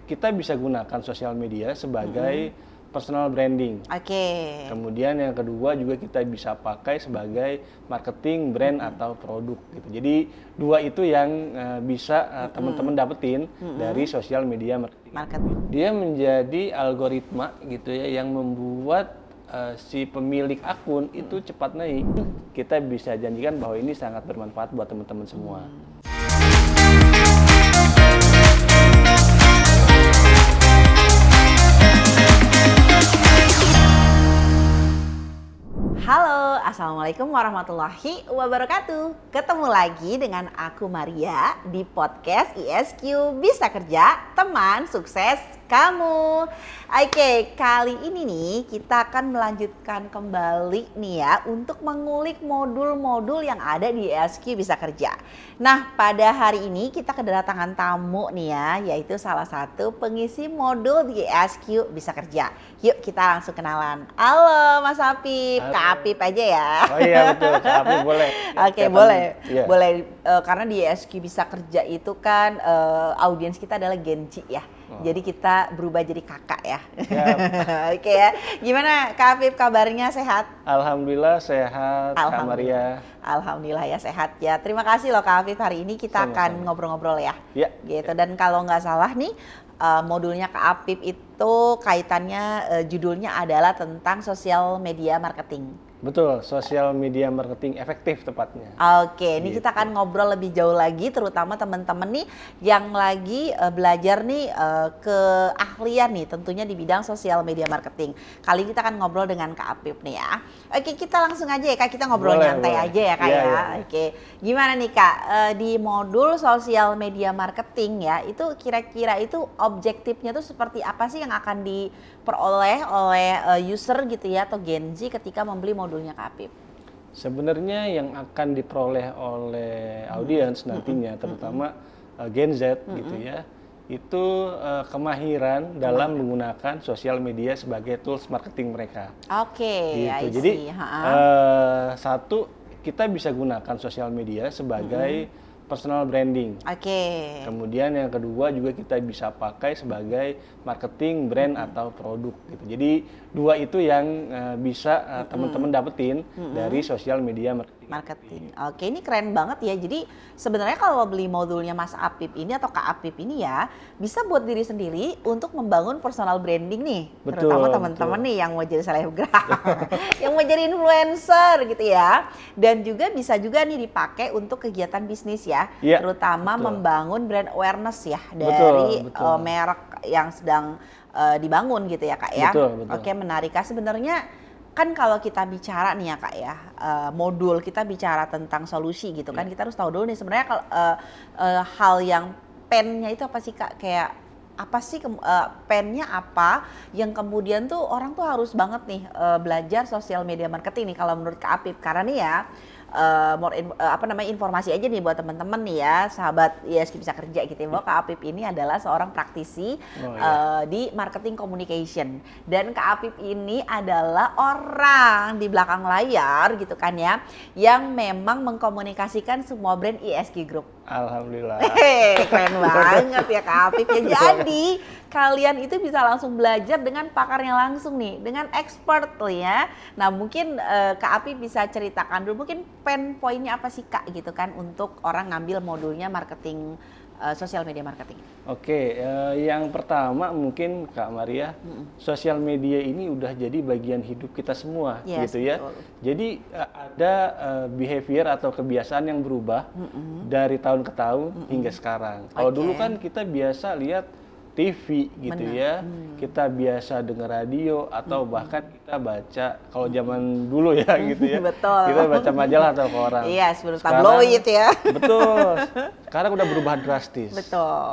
kita bisa gunakan sosial media sebagai personal branding. Kemudian yang kedua juga kita bisa pakai sebagai marketing brand atau produk gitu. Jadi dua itu yang bisa teman-teman dapetin dari sosial media marketing. Dia menjadi algoritma gitu ya yang membuat si pemilik akun itu cepat naik. Kita bisa janjikan bahwa ini sangat bermanfaat buat teman-teman semua. Halo, Assalamualaikum warahmatullahi wabarakatuh. Ketemu lagi dengan aku Maria di podcast ISQ Bisa Kerja, teman sukses kamu. Oke, kali ini nih kita akan melanjutkan kembali nih ya untuk mengulik modul-modul yang ada di ISQ Bisa Kerja. Nah, pada hari ini kita kedatangan tamu nih ya, yaitu salah satu pengisi modul di ISQ Bisa Kerja. Yuk kita langsung kenalan. Halo Mas Apip, Kak Apip aja ya. Oh iya betul, Kak Apip boleh. Oke, boleh. Yeah. Boleh karena di ISQ Bisa Kerja itu kan audiens kita adalah Gen Z ya. Jadi kita berubah jadi kakak ya. Oke ya. Gimana Kak Apip kabarnya, sehat? Alhamdulillah sehat, Kak Maria. Alhamdulillah ya sehat ya. Terima kasih loh Kak Apip, hari ini kita akan ngobrol-ngobrol ya. Iya. Gitu. Dan kalau nggak salah nih modulnya Kak Apip itu kaitannya judulnya adalah tentang sosial media marketing. Betul, sosial media marketing efektif tepatnya. Oke, ini kita akan ngobrol lebih jauh lagi, terutama teman-teman nih yang lagi belajar nih keahlian nih tentunya di bidang sosial media marketing. Kali ini kita akan ngobrol dengan Kak Apip nih ya. Oke, kita langsung aja ya Kak, kita ngobrol nyantai aja ya Kak ya. Oke, gimana nih Kak, di modul sosial media marketing ya, itu kira-kira itu objektifnya tuh seperti apa sih yang akan diperoleh oleh user gitu ya atau Gen Z ketika membeli modulnya Kak Apip? Sebenarnya yang akan diperoleh oleh audiens nantinya, terutama Gen Z gitu ya, itu kemahiran dalam menggunakan sosial media sebagai tools marketing mereka. Oke, gitu. Jadi satu, kita bisa gunakan sosial media sebagai personal branding. Kemudian yang kedua juga kita bisa pakai sebagai marketing brand atau produk gitu. Jadi dua itu yang bisa teman-teman dapetin dari sosial media marketing. Oke, ini keren banget ya. Jadi sebenarnya kalau beli modulnya Mas Apip ini atau Kak Apip ini ya, bisa buat diri sendiri untuk membangun personal branding nih. Betul, terutama teman-teman nih yang mau jadi selebgram, yang mau jadi influencer gitu ya. Dan juga bisa juga nih dipakai untuk kegiatan bisnis ya, terutama membangun brand awareness ya dari merek yang sedang dibangun gitu ya Kak ya. Oke, menarik Kak. Sebenarnya kan kalau kita bicara nih ya Kak ya, modul kita bicara tentang solusi gitu kan, kita harus tahu dulu nih sebenarnya kalau hal yang pennya itu apa sih Kak, kayak apa sih pennya apa yang kemudian tuh orang tuh harus banget nih belajar sosial media marketing nih kalau menurut Kak Apip, karena nih ya informasi aja nih buat teman-teman nih ya, sahabat ISQ Bisa Kerja gitu ya, bahwa Kak Apip ini adalah seorang praktisi di marketing communication, dan Kak Apip ini adalah orang di belakang layar gitu kan ya, yang memang mengkomunikasikan semua brand ISQ Group. Alhamdulillah. Keren banget ya Kak Apip ya. Jadi kalian itu bisa langsung belajar dengan pakarnya langsung nih, dengan expert loh ya. Nah mungkin Kak Apip bisa ceritakan dulu mungkin pain point-nya apa sih Kak gitu kan untuk orang ngambil modulnya marketing sosial media marketing. Oke, yang pertama mungkin Kak Maria, sosial media ini udah jadi bagian hidup kita semua gitu ya. Betul. Jadi ada behavior atau kebiasaan yang berubah dari tahun ke tahun hingga sekarang. Kalau dulu kan kita biasa lihat TV gitu ya, kita biasa dengar radio atau bahkan kita baca, kalau zaman dulu ya gitu ya, kita baca majalah atau koran. Iya, sebelum tabloid ya. Betul, sekarang udah berubah drastis,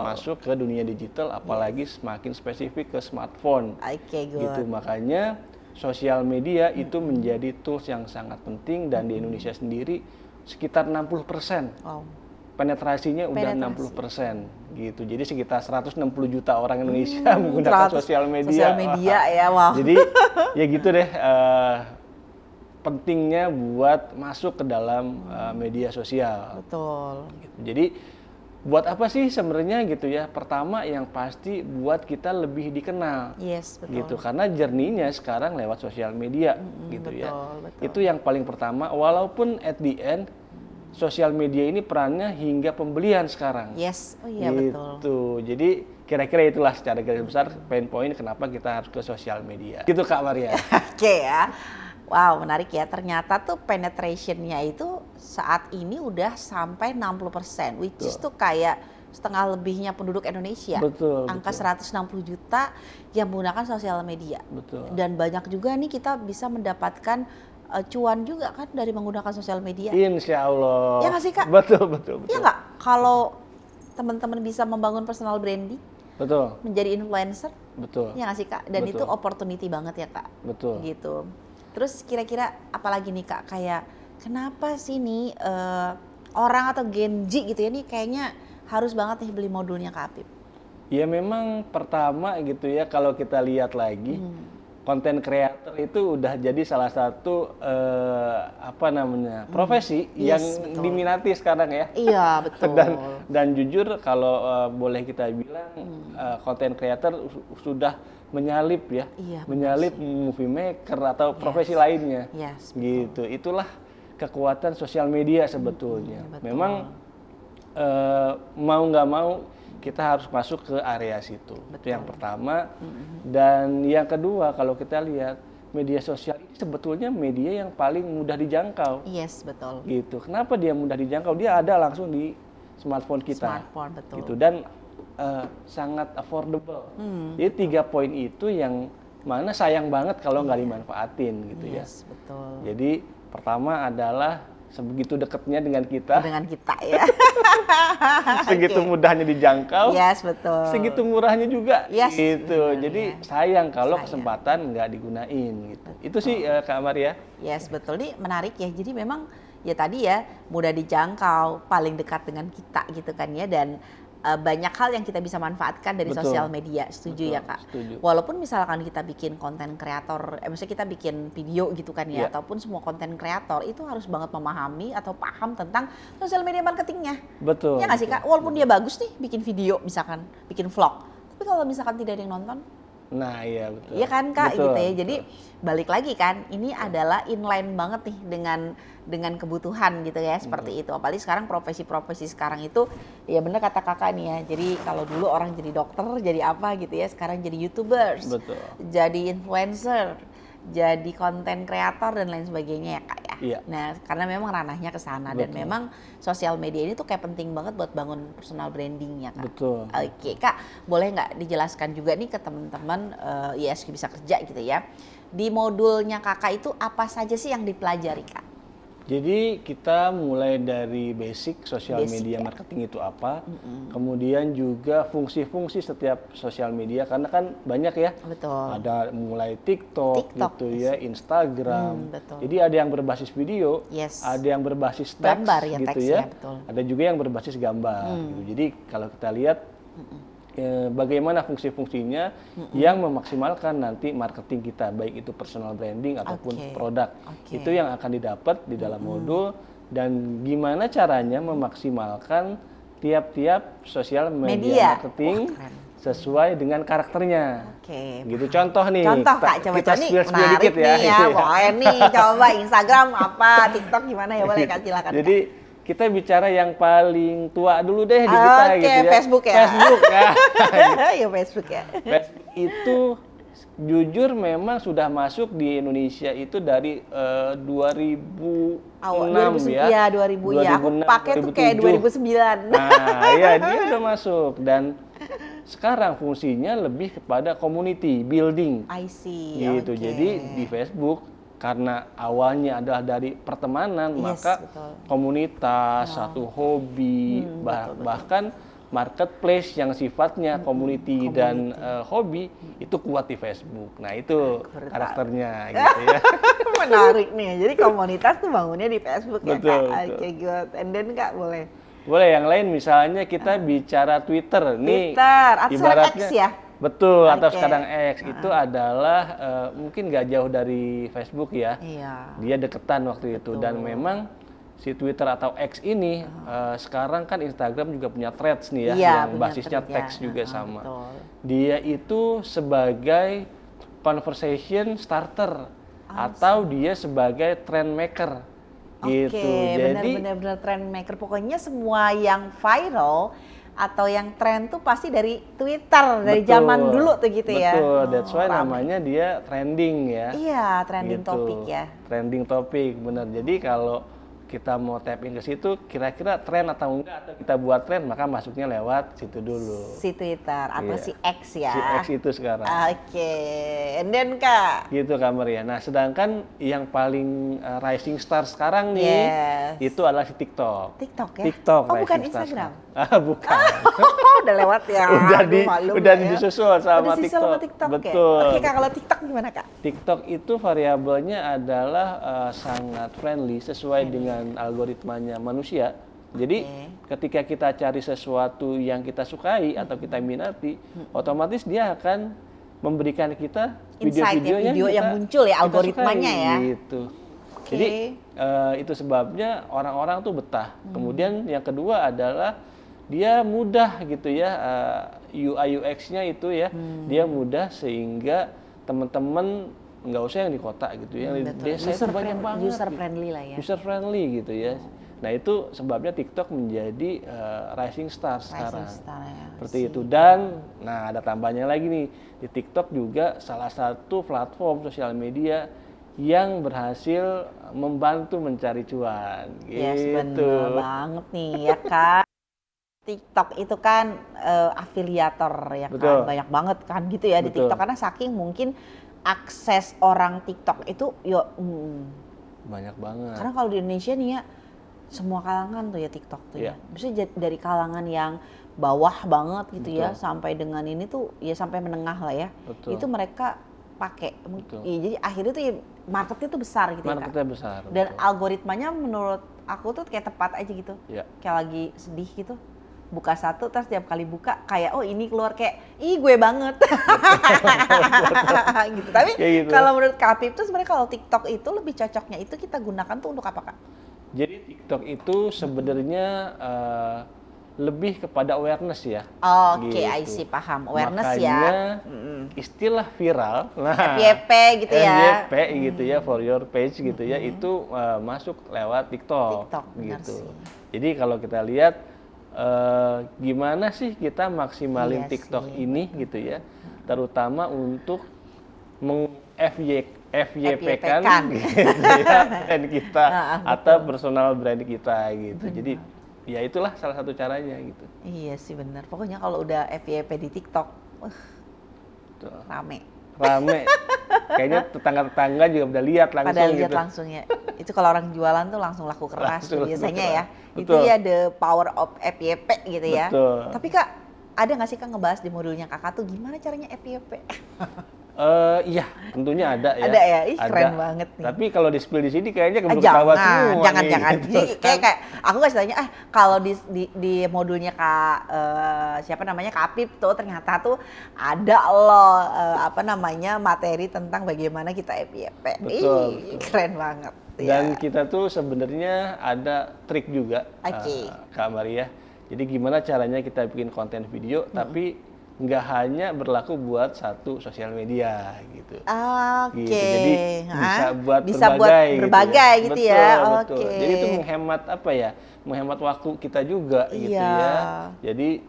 masuk ke dunia digital, apalagi semakin spesifik ke smartphone. Gitu, makanya sosial media itu menjadi tools yang sangat penting, dan di Indonesia sendiri sekitar 60%. Penetrasinya udah 60% gitu. Jadi sekitar 160 juta orang Indonesia menggunakan sosial media. Sosial media ya, wow. Jadi ya gitu deh, pentingnya buat masuk ke dalam media sosial. Betul. Gitu. Jadi buat apa sih sebenarnya gitu ya? Pertama yang pasti buat kita lebih dikenal. Yes, betul. Gitu. Karena journey-nya sekarang lewat sosial media gitu betul, ya. Betul. Itu yang paling pertama, walaupun at the end sosial media ini perannya hingga pembelian sekarang. Yes, oh iya gitu. betul. Jadi kira-kira itulah secara garis besar poin-poin kenapa kita harus ke sosial media. Gitu Kak Maria. Oke ya. Wow, menarik ya. Ternyata tuh penetration-nya itu saat ini udah sampai 60%, which is tuh kayak setengah lebihnya penduduk Indonesia. Betul. Angka 160 juta yang menggunakan sosial media. Betul. Dan banyak juga nih kita bisa mendapatkan cuan juga kan dari menggunakan sosial media. Insya Allah. Ya nggak sih Kak? Betul. Ya nggak? Kalau teman-teman bisa membangun personal branding, betul. menjadi influencer, betul. Ya nggak sih Kak? Dan betul. itu opportunity banget ya Kak. Betul. Gitu. Terus kira-kira apalagi nih Kak, kayak kenapa sih nih orang atau Gen Z gitu ya nih kayaknya harus banget nih beli modulnya Kak Apip? Ya memang pertama gitu ya kalau kita lihat lagi konten creator itu udah jadi salah satu profesi yang betul. diminati sekarang ya. Iya betul. dan jujur kalau boleh kita bilang konten creator sudah menyalip ya, menyalip movie maker atau profesi lainnya, gitu. Itulah kekuatan sosial media sebetulnya. Memang mau nggak mau kita harus masuk ke area situ. Itu yang pertama. Dan yang kedua kalau kita lihat media sosial ini sebetulnya media yang paling mudah dijangkau. Yes, betul. Gitu. Kenapa dia mudah dijangkau? Dia ada langsung di smartphone kita. Smartphone, betul. Gitu. Dan sangat affordable. Jadi 3 poin itu yang mana sayang banget kalau nggak dimanfaatin gitu ya. Yes, betul. Jadi pertama adalah sebegitu dekatnya dengan kita. Dengan kita ya. Segitu mudahnya dijangkau. Yes, betul. Segitu murahnya juga. Yes, gitu. Jadi sayang kalau kesempatan nggak digunain gitu. Betul. Itu sih Kak Maria. Yes, betul. Ini menarik ya. Jadi memang ya tadi ya mudah dijangkau, paling dekat dengan kita gitu kan ya, dan banyak hal yang kita bisa manfaatkan dari sosial media. Setuju ya Kak? Setuju. Walaupun misalkan kita bikin konten kreator, maksudnya kita bikin video gitu kan ya, ataupun semua konten kreator itu harus banget memahami atau paham tentang sosial media marketingnya. Betul. Ya nggak sih Kak? Walaupun dia bagus nih bikin video misalkan, bikin vlog, tapi kalau misalkan tidak ada yang nonton, nah iya betul. Iya kan Kak, betul, gitu ya. Jadi balik lagi kan, ini adalah inline banget nih dengan kebutuhan gitu ya, seperti itu. Apalagi sekarang profesi-profesi sekarang itu, ya bener kata Kakak nih ya. Jadi kalau dulu orang jadi dokter, jadi apa gitu ya, sekarang jadi YouTubers, betul. Jadi influencer, jadi konten kreator dan lain sebagainya ya Kak ya. Iya. Nah karena memang ranahnya ke sana dan memang sosial media ini tuh kayak penting banget buat bangun personal brandingnya Kak. Betul. Oke Kak, boleh nggak dijelaskan juga nih ke teman-teman ISQ Bisa Kerja gitu ya. Di modulnya Kakak itu apa saja sih yang dipelajari Kak? Jadi kita mulai dari basic sosial media marketing itu apa, kemudian juga fungsi-fungsi setiap sosial media karena kan banyak ya. Betul. Ada mulai TikTok gitu ya, Instagram. Betul. Jadi ada yang berbasis video, ada yang berbasis teks gambar ya, gitu teks, ya. betul. Ada juga yang berbasis gambar. Gitu. Jadi kalau kita lihat bagaimana fungsi-fungsinya yang memaksimalkan nanti marketing kita, baik itu personal branding ataupun produk. Itu yang akan didapat di dalam modul, dan gimana caranya memaksimalkan tiap-tiap sosial media marketing sesuai dengan karakternya. Gitu. Contoh nih. Contoh Kak, coba kita nih spill menarik dikit ya. Nih ya. Boleh nih, coba Instagram apa, TikTok gimana ya, boleh Kak, silakan. Jadi kita bicara yang paling tua dulu deh di kita gitu ya. Facebook ya. Facebook ya. Ya Facebook ya. Facebook itu jujur memang sudah masuk di Indonesia itu dari 2006 ya. Iya 2000 ya. Aku pakai tuh kayak 2009. Nah, ya dia udah masuk, dan sekarang fungsinya lebih kepada community building. I see. Gitu. Jadi di Facebook karena awalnya adalah dari pertemanan, maka komunitas, satu hobi, bahkan marketplace yang sifatnya community dan hobi itu kuat di Facebook. Nah itu karakternya gitu ya. Menarik nih, jadi komunitas tuh bangunnya di Facebook ya Kak? Oke, good. And then Kak boleh? Boleh, yang lain misalnya kita bicara Twitter. Nih atau ibaratnya, X ya? Betul, atau sekarang X itu adalah mungkin gak jauh dari Facebook ya. Iya. Dia deketan waktu itu, dan memang si Twitter atau X ini sekarang kan Instagram juga punya Threads nih ya, yang basisnya teks juga sama. Betul. Dia itu sebagai conversation starter atau dia sebagai trend maker. Gitu. Jadi benar-benar trend maker. Pokoknya semua yang viral atau yang tren tuh pasti dari Twitter, dari zaman dulu tuh gitu ya. Betul, that's why namanya dia trending ya. Iya, trending gitu. topik ya. Trending topik, benar. Jadi kalau kita mau tap in ke situ, kira-kira tren atau enggak, atau kita buat tren, maka masuknya lewat situ dulu. Si Twitter atau si X ya. Si X itu sekarang. Oke, and then Kak. Gitu Kak Maria. Nah, sedangkan yang paling rising star sekarang nih, itu adalah si TikTok. TikTok ya? TikTok. Oh, bukan Instagram? Bukan. Udah lewat ya. Udah disusul sama TikTok. Sama TikTok. Betul. Oke Kak, kalau TikTok gimana Kak? TikTok itu variabelnya adalah sangat friendly sesuai dengan algoritmanya manusia. Jadi ketika kita cari sesuatu yang kita sukai atau kita minati, otomatis dia akan memberikan kita video-videonya yang muncul ya, algoritmanya ya. Gitu. Jadi itu sebabnya orang-orang tuh betah. Kemudian yang kedua adalah dia mudah gitu ya, UI UX-nya itu ya, dia mudah sehingga teman-teman nggak usah yang di kota gitu ya, yang di desa itu banyak banget. User friendly lah ya. User friendly gitu ya. Nah itu sebabnya TikTok menjadi rising star sekarang. Seperti itu. Dan nah ada tambahnya lagi nih, di TikTok juga salah satu platform sosial media yang berhasil membantu mencari cuan. Gitu. Bener banget nih ya kan. TikTok itu kan afiliator ya kan, banyak banget kan gitu ya di TikTok, karena saking mungkin akses orang TikTok itu banyak banget. Karena kalau di Indonesia nih ya semua kalangan tuh ya TikTok tuh ya. Bisa dari kalangan yang bawah banget gitu ya sampai dengan ini tuh ya sampai menengah lah ya. Itu mereka pakai. Ya, jadi akhirnya tuh ya marketnya tuh besar gitu ya Kak. Marketnya besar. Dan algoritmanya menurut aku tuh kayak tepat aja gitu. Kayak lagi sedih gitu. Buka satu, terus tiap kali buka kayak oh ini keluar kayak ih gue banget gitu. Tapi gitu. Kalau menurut Kak Apip tuh sebenarnya kalau TikTok itu lebih cocoknya itu kita gunakan tuh untuk apa Kak? Jadi TikTok itu sebenarnya lebih kepada awareness ya. Oke, I see, paham. Awareness ya. Makanya istilah viral, FYP gitu ya. FYP gitu ya, for your page gitu ya, itu masuk lewat TikTok gitu. Jadi kalau kita lihat gimana sih kita maksimalin TikTok ini gitu ya, terutama untuk FYP-kan gitu ya, brand kita atau personal brand kita gitu. Jadi ya itulah salah satu caranya gitu. Iya sih benar. Pokoknya kalau udah FYP di TikTok, rame. Kayaknya tetangga-tetangga juga udah lihat langsung. Pada lihat gitu. Langsung ya. Itu kalau orang jualan tuh langsung laku keras tuh biasanya ya. Betul. Itu ya the power of FYP gitu ya. Betul. Tapi Kak, ada nggak sih Kak ngebahas di modulnya Kakak tuh gimana caranya FYP? Iya, tentunya ada ya. Ada ya, keren banget nih. Tapi kalau di-spill di sini kayaknya keburu ketahuan semua. Jangan. Gitu. Jadi kayak aku kasih tanya, kalau di modulnya Kak siapa namanya Kak Apip tuh ternyata tuh ada loh materi tentang bagaimana kita FYP. Betul. Keren banget. Dan kita tuh sebenarnya ada trik juga, Kak Maria. Jadi gimana caranya kita bikin konten video, tapi nggak hanya berlaku buat satu sosial media gitu. Gitu. Jadi bisa buat berbagai gitu ya. Betul. Jadi itu menghemat menghemat waktu kita juga gitu ya. Jadi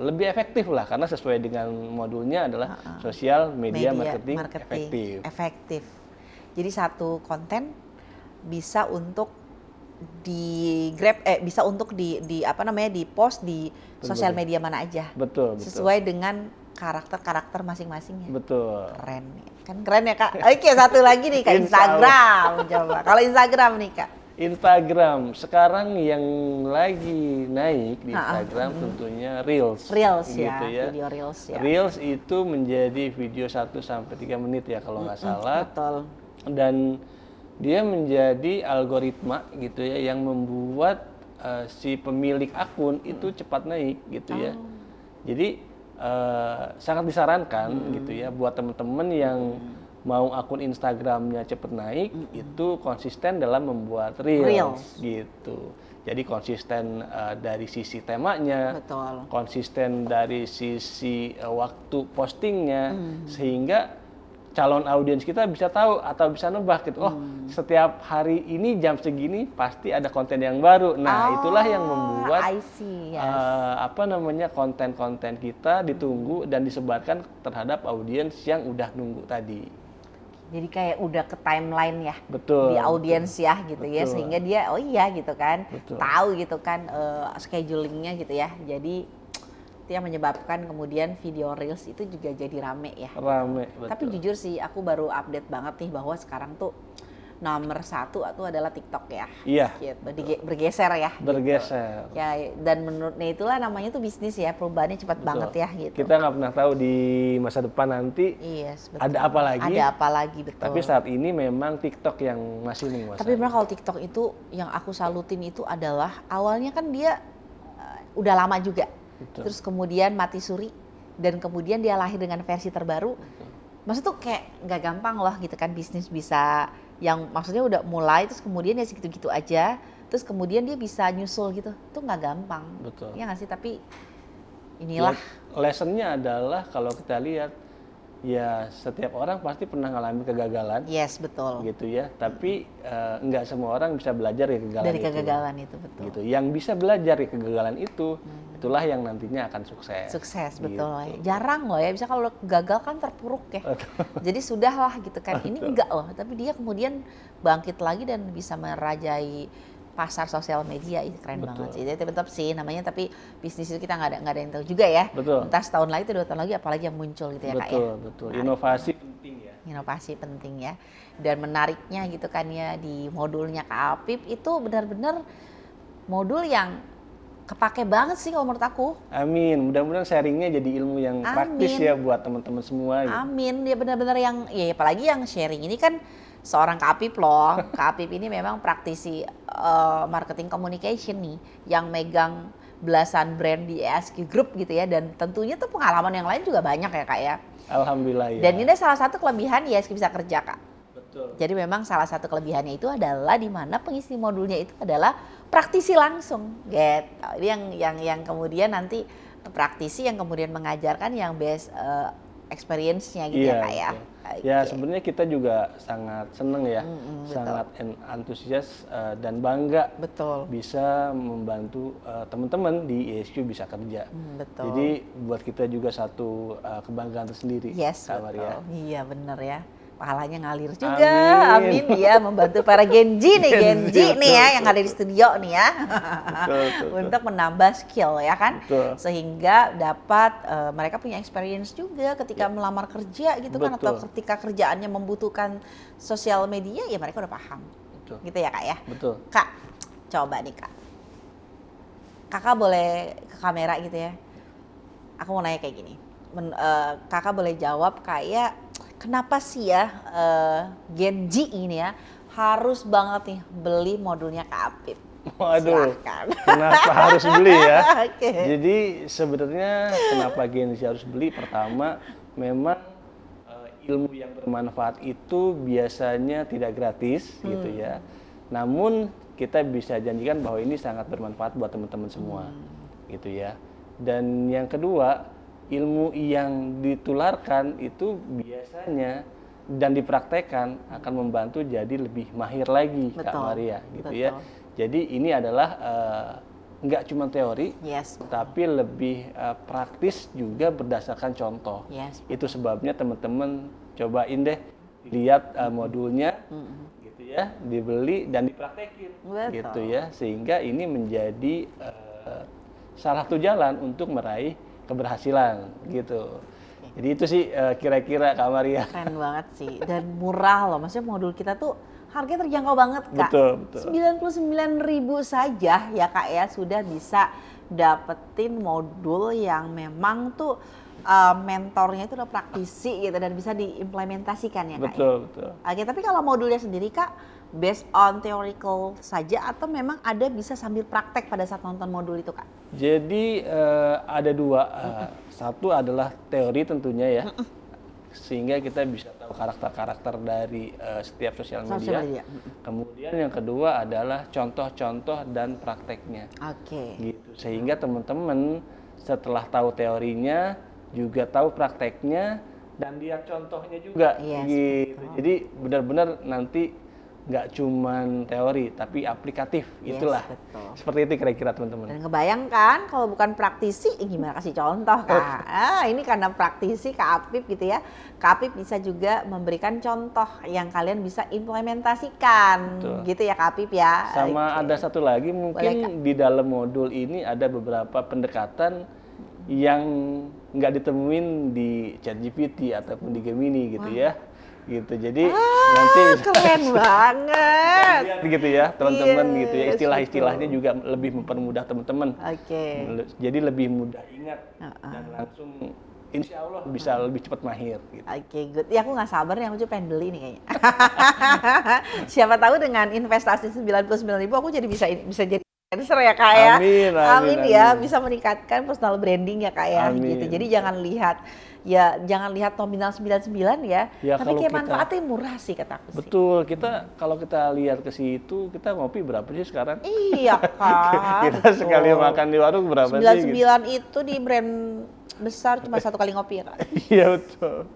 lebih efektif lah karena sesuai dengan modulnya adalah sosial media marketing efektif. Jadi satu konten bisa untuk bisa untuk di post di sosial media mana aja. Betul. Sesuai dengan karakter masing-masingnya. Betul. Keren ya Kak. Oke, satu lagi nih Kak, Instagram. Coba. Kalau Instagram nih Kak. Instagram sekarang yang lagi naik di Instagram tentunya Reels gitu ya. Video Reels ya. Reels itu menjadi video 1 sampai 3 menit ya kalau nggak salah. Betul. Dan dia menjadi algoritma gitu ya yang membuat si pemilik akun itu cepat naik gitu ya. Jadi sangat disarankan gitu ya buat teman-teman yang mau akun Instagramnya cepet naik, itu konsisten dalam membuat reels gitu. Jadi konsisten dari sisi temanya, betul, konsisten dari sisi waktu postingnya, sehingga calon audiens kita bisa tahu atau bisa nebak gitu. Oh, setiap hari ini jam segini pasti ada konten yang baru. Nah, itulah yang membuat konten-konten kita ditunggu dan disebarkan terhadap audiens yang udah nunggu tadi. Jadi kayak udah ke timeline ya, betul, di audiens ya gitu betul. Ya, sehingga dia oh iya gitu kan, betul. Tahu gitu kan schedulingnya gitu ya. Jadi itu yang menyebabkan kemudian video reels itu juga jadi rame ya. Rame, betul. Tapi jujur sih aku baru update banget nih bahwa sekarang tuh nomor 1 itu adalah TikTok ya. Iya. Gitu. Bergeser ya. Bergeser. Gitu. Ya, dan menurutnya itulah namanya tuh bisnis ya, perubahannya cepat banget ya gitu. Kita nggak pernah tahu di masa depan nanti ada apa lagi. Ada apa lagi, betul. Tapi saat ini memang TikTok yang masih menguasai. Tapi memang kalau TikTok itu yang aku salutin itu adalah awalnya kan dia udah lama juga. Betul. Terus kemudian mati suri dan kemudian dia lahir dengan versi terbaru. Maksudnya tuh kayak nggak gampang loh gitu kan bisnis bisa yang maksudnya udah mulai terus kemudian ya segitu-gitu aja terus kemudian dia bisa nyusul gitu. Itu nggak gampang. Betul. Ya nggak sih, tapi inilah. Lessonnya adalah kalau kita lihat ya setiap orang pasti pernah ngalamin kegagalan. Yes, betul. Gitu ya. Tapi nggak semua orang bisa belajar dari kegagalan itu, betul. Gitu. Yang bisa belajar dari kegagalan itu, itulah yang nantinya akan sukses. Sukses, betul. Gitu. Jarang loh ya, bisa kalau gagal kan terpuruk ya. Jadi sudahlah gitu kan. Ini enggak loh, tapi dia kemudian bangkit lagi dan bisa merajai pasar sosial media. Itu keren banget sih. Jadi tetap sih namanya, tapi bisnis itu kita nggak ada yang tahu juga ya. Betul. Entah setahun lagi atau 2 tahun lagi apalagi yang muncul gitu ya, Kak ya. Betul. Inovasi penting ya. Inovasi penting ya. Dan menariknya gitu kan ya, di modulnya Kak Apip itu benar-benar modul yang kepake banget sih kalau menurut aku. Amin. Mudah-mudahan sharingnya jadi ilmu yang praktis ya buat teman-teman semua. Gitu. Amin. Dia benar-benar yang, ya apalagi yang sharing ini kan seorang Kak Apip loh. Kak Apip ini memang praktisi marketing communication nih, yang megang belasan brand di ESQ Group gitu ya, dan tentunya tuh pengalaman yang lain juga banyak ya Kak ya. Alhamdulillah ya. Dan ini salah satu kelebihan ESQ bisa kerja Kak. Betul. Jadi memang salah satu kelebihannya itu adalah di mana pengisi modulnya itu adalah praktisi langsung, gitu. Ini yang kemudian nanti praktisi yang kemudian mengajarkan yang best experience-nya gitu ya Kak ya. Ya sebenarnya kita juga sangat senang ya, sangat antusias dan bangga bisa membantu teman-teman di ESQ bisa kerja. Betul. Jadi buat kita juga satu kebanggaan tersendiri. Yes, Kak Maria. Iya benar ya. Pahalanya ngalir juga, amin ya, membantu para Genji nih ya yang ada di studio nih ya, untuk menambah skill ya kan, sehingga dapat mereka punya experience juga ketika melamar kerja gitu kan, atau ketika kerjaannya membutuhkan sosial media ya mereka udah paham, gitu ya Kak ya. Betul. Kak, coba nih Kak, Kakak boleh ke kamera gitu ya, aku mau nanya kayak gini, Kakak boleh jawab kayak kenapa sih ya Genji ini ya harus banget nih beli modulnya Kak Apip? Waduh, kenapa harus beli ya? Jadi sebenarnya kenapa Genji harus beli? Pertama, memang ilmu yang bermanfaat itu biasanya tidak gratis gitu ya. Namun kita bisa janjikan bahwa ini sangat bermanfaat buat teman-teman semua gitu ya. Dan yang kedua, ilmu yang ditularkan itu biasanya dan dipraktekkan akan membantu jadi lebih mahir lagi, Kak Maria, gitu ya. Jadi ini adalah nggak cuma teori, tapi lebih praktis juga berdasarkan contoh. Itu sebabnya teman-teman cobain deh, lihat modulnya, gitu ya, dibeli dan dipraktekin, gitu ya, sehingga ini menjadi salah satu jalan untuk meraih keberhasilan gitu. Jadi itu sih kira-kira Kak Maria. Keren banget sih dan murah loh. Maksudnya modul kita tuh harganya terjangkau banget Kak. Betul. 99.000 saja ya Kak ya sudah bisa dapetin modul yang memang tuh mentornya itu udah praktisi gitu dan bisa diimplementasikan ya Kak. Betul. Oke, tapi kalau modulnya sendiri Kak based on theoretical saja atau memang ada bisa sambil praktek pada saat nonton modul itu Kak? Jadi ada dua, satu adalah teori tentunya ya, sehingga kita bisa tahu karakter-karakter dari setiap sosial media. Kemudian yang kedua adalah contoh-contoh dan prakteknya. Gitu. Sehingga teman-teman setelah tahu teorinya juga tahu prakteknya dan lihat contohnya juga. Gitu. Jadi benar-benar nanti nggak cuman teori tapi aplikatif, itulah. Seperti itu kira-kira teman-teman. Dan kebayangkan kalau bukan praktisi gimana kasih contoh Kak. Ini karena praktisi Kak Apip gitu ya. Kak Apip bisa juga memberikan contoh yang kalian bisa implementasikan. Gitu ya Kak Apip ya. Sama ada satu lagi mungkin di dalam modul ini ada beberapa pendekatan yang nggak ditemuin di ChatGPT ataupun di Gemini gitu ya. Gitu. Jadi nanti keren banget gitu ya teman-teman gitu ya, istilah-istilahnya juga lebih mempermudah teman-teman. Jadi lebih mudah ingat dan langsung insya Allah bisa lebih cepat mahir gitu. Good. Ya aku nggak sabar nih, aku juga pengen beli nih kayaknya. Siapa tahu dengan investasi 99.000 aku jadi bisa jadi influencer ya Kak ya. Amin ya, bisa meningkatkan personal branding ya Kak ya. Gitu. Jadi jangan lihat nominal 99 ya. Tapi kayak manfaatnya murah sih kataku sih. Betul, kalau kita lihat ke situ, kita ngopi berapa sih sekarang? Iya Kak. Kita sekali makan di warung berapa 99 sih? 99 itu di brand besar cuma satu kali ngopi ya Kak. Iya betul.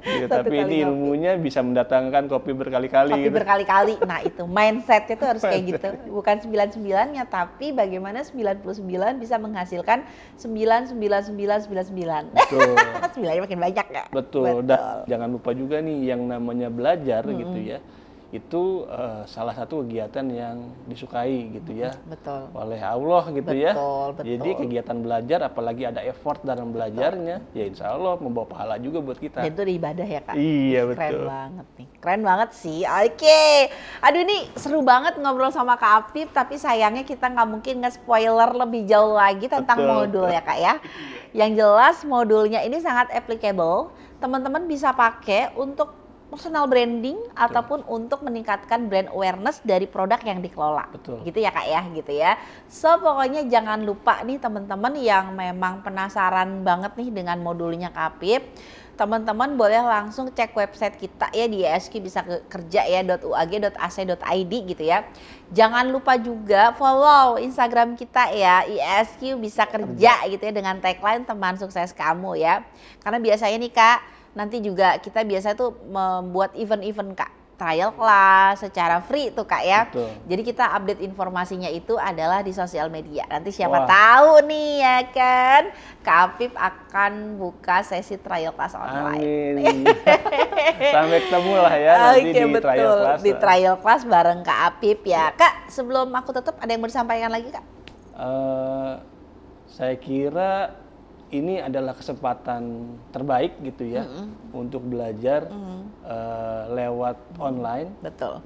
Ya, tapi ini ilmunya bisa mendatangkan kopi berkali-kali. Kopi berkali-kali. Nah itu mindsetnya tuh harus kayak gitu. Bukan 99-nya, tapi bagaimana 99 bisa menghasilkan 99999. Betul. 9-nya makin banyak ya. Betul. Dan jangan lupa juga nih yang namanya belajar gitu ya. Itu salah satu kegiatan yang disukai gitu ya. Oleh Allah gitu ya. Jadi kegiatan belajar apalagi ada effort dalam belajarnya, ya insya Allah membawa pahala juga buat kita. Dan itu ibadah ya Kak. Iya betul. Keren banget nih. Keren banget sih. Aduh ini seru banget ngobrol sama Kak Apip, tapi sayangnya kita nggak mungkin nge-spoiler lebih jauh lagi tentang modul ya Kak ya. Yang jelas modulnya ini sangat applicable. Teman-teman bisa pakai untuk personal branding ataupun untuk meningkatkan brand awareness dari produk yang dikelola. Gitu ya Kak ya, gitu ya. So pokoknya jangan lupa nih teman-teman yang memang penasaran banget nih dengan modulnya Kak Apip. Teman-teman boleh langsung cek website kita ya di ISQ bisa kerja ya .uag.ac.id gitu ya. Jangan lupa juga follow Instagram kita ya, ISQ bisa kerja gitu ya, dengan tagline teman sukses kamu ya. Karena biasanya nih Kak, nanti juga kita biasa tuh membuat event-event Kak, trial class secara free tuh Kak ya. Jadi kita update informasinya itu adalah di sosial media. Nanti siapa tahu nih ya kan, Kak Apip akan buka sesi trial class online. Amin. Sampai ketemu lah ya nanti di trial class. Di trial class bareng Kak Apip ya. Kak, sebelum aku tutup ada yang mau disampaikan lagi Kak? Saya kira ini adalah kesempatan terbaik gitu ya untuk belajar lewat online,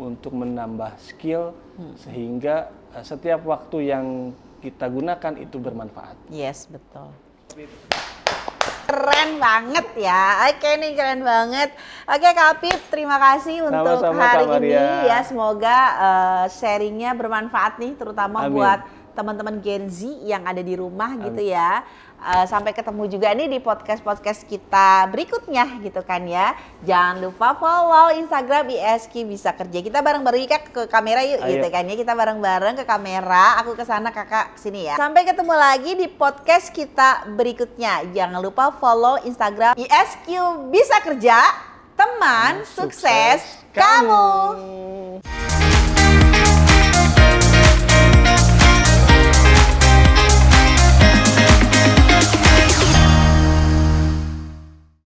untuk menambah skill sehingga setiap waktu yang kita gunakan itu bermanfaat. Yes, betul. Keren banget ya. Nih keren banget. Kak Apip, terima kasih untuk hari ini ya. Semoga sharingnya bermanfaat nih, terutama buat teman-teman Gen Z yang ada di rumah gitu ya. Sampai ketemu juga nih di podcast kita berikutnya gitu kan ya. Jangan lupa follow Instagram ISQ bisa kerja. Kita bareng-bareng ke kamera yuk. Gitu kan ya. Kita bareng-bareng ke kamera. Aku ke sana, Kakak sini ya. Sampai ketemu lagi di podcast kita berikutnya. Jangan lupa follow Instagram ISQ bisa kerja. Teman sukses kamu.